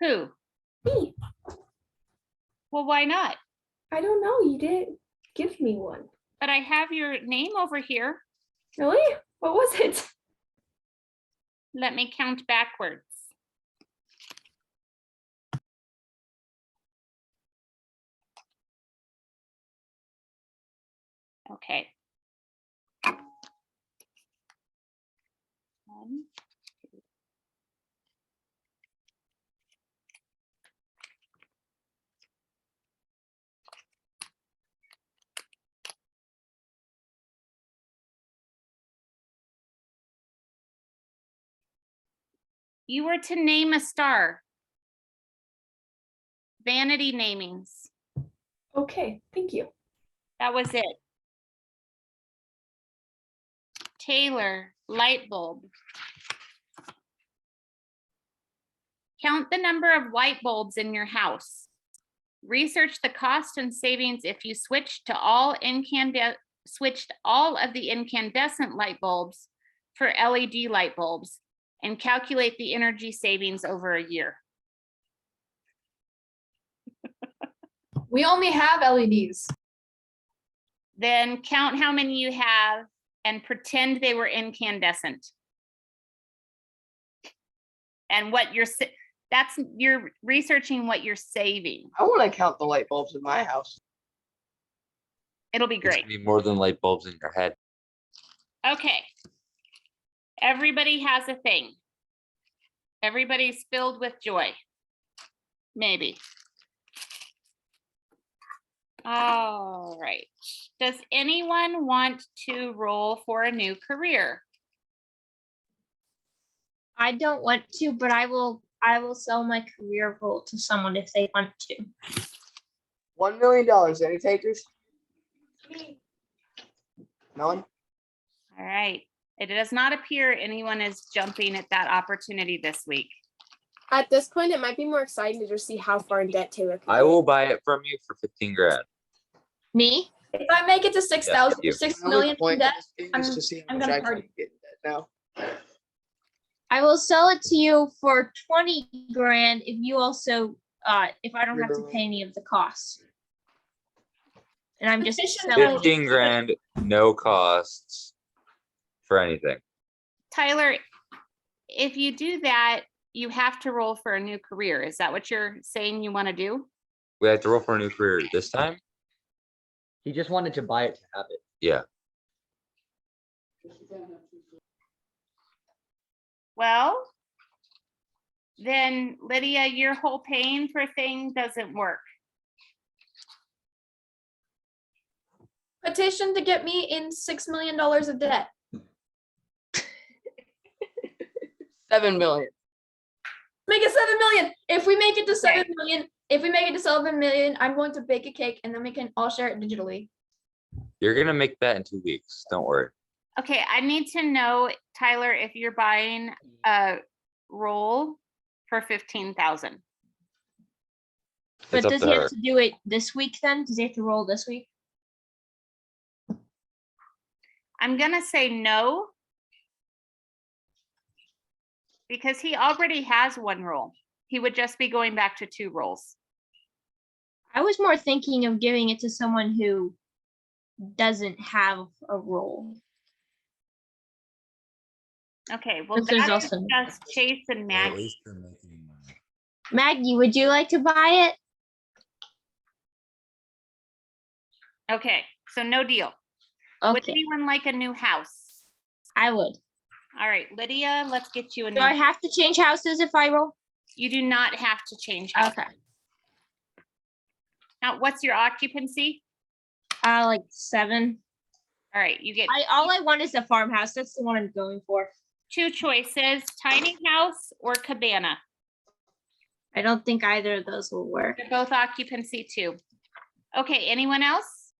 Who? Me. Well, why not? I don't know. You didn't give me one. But I have your name over here. Really? What was it? Let me count backwards. Okay. 1, 2. You were to name a star. Vanity namings. Okay, thank you. That was it. Taylor, light bulb. Count the number of light bulbs in your house. Research the cost and savings if you switched all of the incandescent light bulbs for LED light bulbs and calculate the energy savings over a year. We only have LEDs. Then count how many you have and pretend they were incandescent. And what you're researching what you're saving. I want to count the light bulbs in my house. It'll be There's great. gonna be more than light bulbs in your head. Okay. Everybody has a thing. Everybody's filled with joy. Maybe. All right. Does anyone want to roll for a new career? I don't want to, but I will sell my career role to someone if they want to. $1 million. Any takers? No one? All right. It does not appear anyone is jumping at that opportunity this week. At this point, it might be more exciting to just see how far in debt Taylor can I get. will buy it from you for 15 grand. Me? If I make it to 6,000, you. 6 The only million point in debt, of this game is I'm- to see how I'm much gonna I can party. get now. I will sell it to you for 20 grand if you also if I don't have to pay any of the costs. And I'm just Petition selling it. 15 grand, no costs for anything. Tyler, if you do that, you have to roll for a new career. Is that what you're saying you want to do? We have to roll for a new career this time? He just wanted to buy it to have it. Yeah. Well, then Lydia, your whole paying for thing doesn't work. petition to get me in $6 million of debt. 7 million. Make it 7 million. If we make it to Okay. 7 million, if we make it to 7 million, I'm going to bake a cake and then we can all share it digitally. You're gonna make that in 2 weeks. Don't worry. Okay, I need to know, Tyler, if you're buying a roll for 15,000. But It's up does to he her. have to do it this week then? Does he have to roll this week? I'm gonna say no. Because he already has one roll. He would just be going back to 2 rolls. I was more thinking of giving it to someone who doesn't have a roll. Okay, well, But there's that is also- just Chase and Well, at Maggie. least they're making money. Maggie, would you like to buy it? Okay, so no deal. Would Okay, anyone like a new house? I would. All right, Lydia, let's get you a Do I new, have to change houses if I roll? you do not have to change house. Okay. Now, what's your occupancy? Like 7. All right, you get All I want is a farmhouse. That's the one I'm going for. 2 choices, tiny house or cabana. I don't think either of those will work. They're both occupancy too. Okay, anyone else?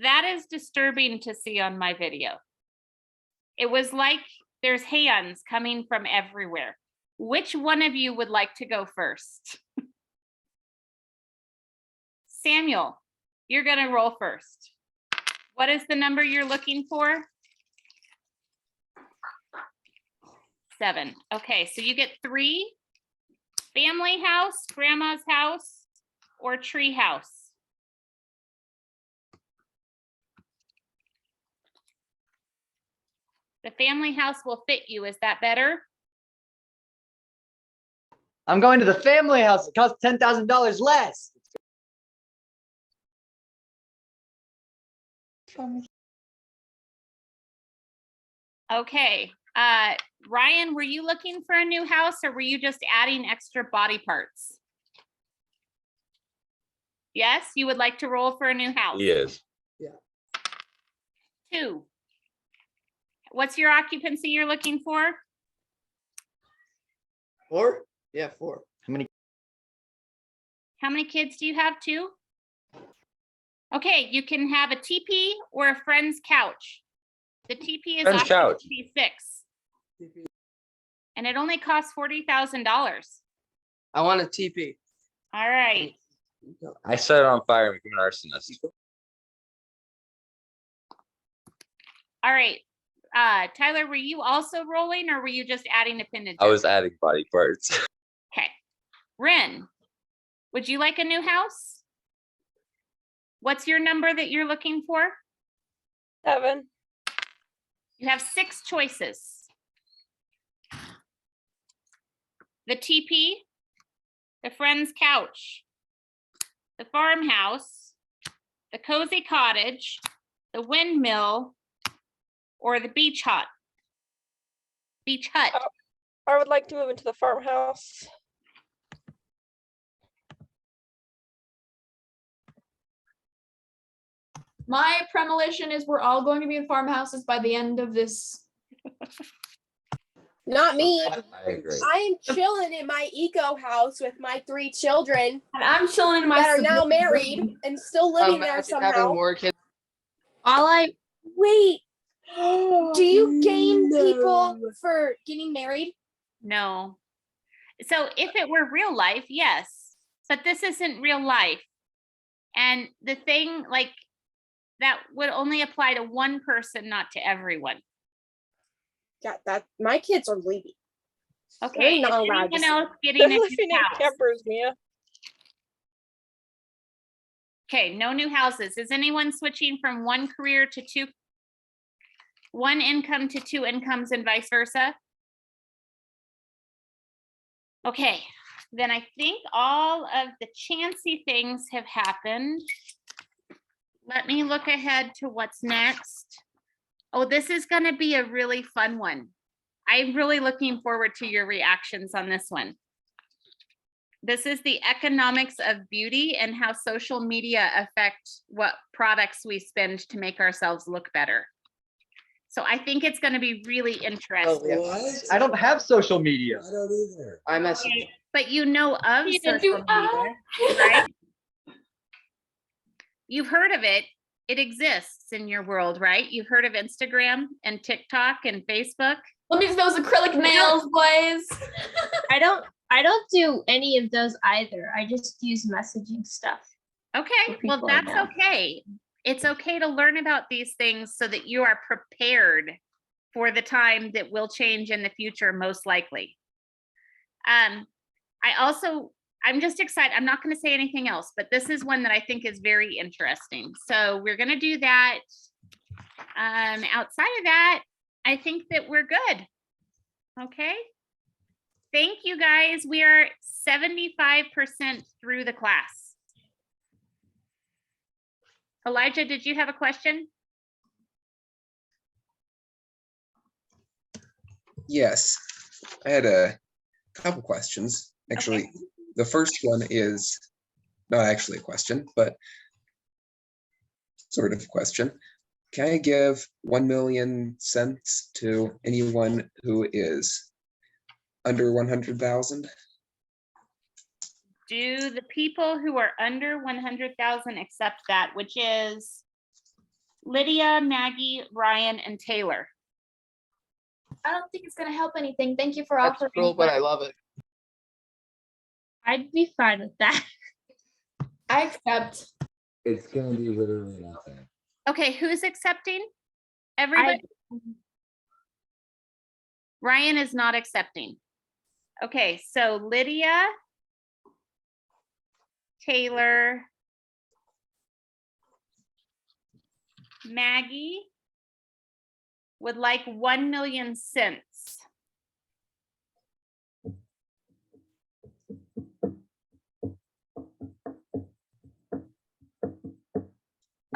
That is disturbing to see on my video. It was like there's hands coming from everywhere. Which one of you would like to go first? Samuel, you're gonna roll first. What is the number you're looking for? 7. Okay, so you get 3. Family house, grandma's house, or tree house. The family house will fit you. Is that better? I'm going to the family house. It costs $10,000 less. Okay, Ryan, were you looking for a new house or were you just adding extra body parts? Yes, you would like to roll for a new house? He is. 2. What's your occupancy you're looking for? 4? Yeah, 4. How many kids do you have? 2? Okay, you can have a teepee or a friend's couch. The teepee is Friend's couch. occupancy 6. And it only costs $40,000. I want a TP. All right, I set it on fire and became an arsonist. all right. Tyler, were you also rolling or were you just adding appendages? I was adding body parts. Okay. Ren, would you like a new house? What's your number that you're looking for? 7. You have 6 choices. The teepee, the friend's couch, the farmhouse, the cozy cottage, the windmill, or the beach hut. Beach hut. I would like to move into the farmhouse. My premonition is we're all going to be in farmhouses by the end of this. Not me. I agree. I am chilling in my eco house with my 3 children And I'm chilling in my. that are now civilian married room. and still living there Imagine having somehow. more kids. All I Wait, do you gain people for getting married? No. So if it were real life, yes, but this isn't real life. And the thing, like, that would only apply to one person, not to everyone. Got that. My kids are leaving. Okay, is not allowed to anyone say. else getting a Definitely new need house? campers, Mia. Okay, no new houses. Is anyone switching from one career to 2? One income to 2 incomes and vice versa? Okay, then I think all of the chancy things have happened. Let me look ahead to what's next. Oh, this is gonna be a really fun one. I'm really looking forward to your reactions on this one. This is the economics of beauty and how social media affect what products we spend to make ourselves look better. So I think it's going to be really Oh, interesting. yeah. What? I don't have social media. I don't either. iMessage. Okay, but you know of Neither social do I. media, right? You've heard of it. It exists in your world, right? You've heard of Instagram and TikTok and Facebook. Let me see those acrylic nails, boys. I don't do any of those either. I just use messaging stuff. Okay, For well, people I that's know. okay. It's okay to learn about these things so that you are prepared for the time that will change in the future, most likely. I'm just excited. I'm not going to say anything else, but this is one that I think is very interesting. So we're going to do that. Outside of that, I think that we're good. Okay. Thank you guys. We are 75% through the class. Elijah, did you have a question? Yes, I had a couple questions. Actually, the first one is not actually a question, but sort of a question. Can I give 1 million cents to anyone who is under 100,000? Do the people who are under 100,000 accept that, which is Lydia, Maggie, Ryan, and Taylor? I don't think it's gonna help anything. Thank you for That's offering. cruel, but I love it. I'd be fine with that. I accept. It's gonna be literally nothing. Okay, who's accepting? Everybody? Ryan is not accepting. Okay, so Lydia, Taylor, Maggie would like 1 million cents.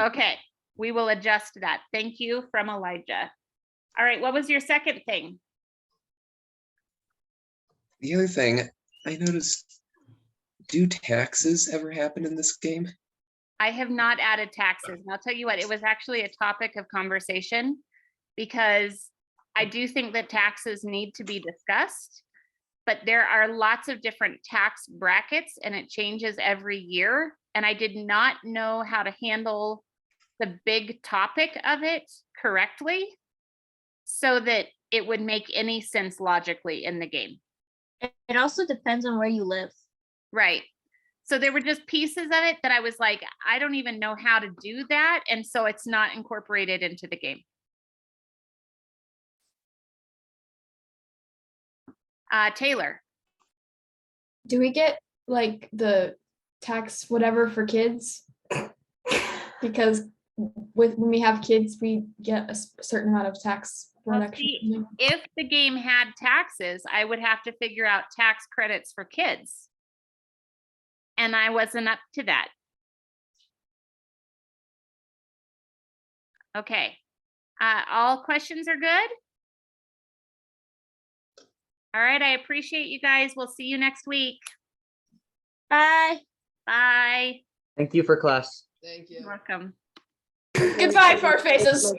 Okay, we will adjust that. Thank you from Elijah. All right, what was your second thing? The other thing I noticed, do taxes ever happen in this game? I have not added taxes. And I'll tell you what, it was actually a topic of conversation because I do think that taxes need to be discussed, but there are lots of different tax brackets and it changes every year. And I did not know how to handle the big topic of it correctly so that it would make any sense logically in the game. It also depends on where you live. Right. So there were just pieces of it that I was like, I don't even know how to do that. And so it's not incorporated into the game. Taylor. Do we get like the tax whatever for kids? Because when we have kids, we get a certain amount of tax Well, reduction. see, if the game had taxes, I would have to figure out tax credits for kids. And I wasn't up to that. Okay. All questions are good? All right, I appreciate you guys. We'll see you next week. Bye. Bye. Thank you for class. Thank you. You're welcome. Goodbye, far faces.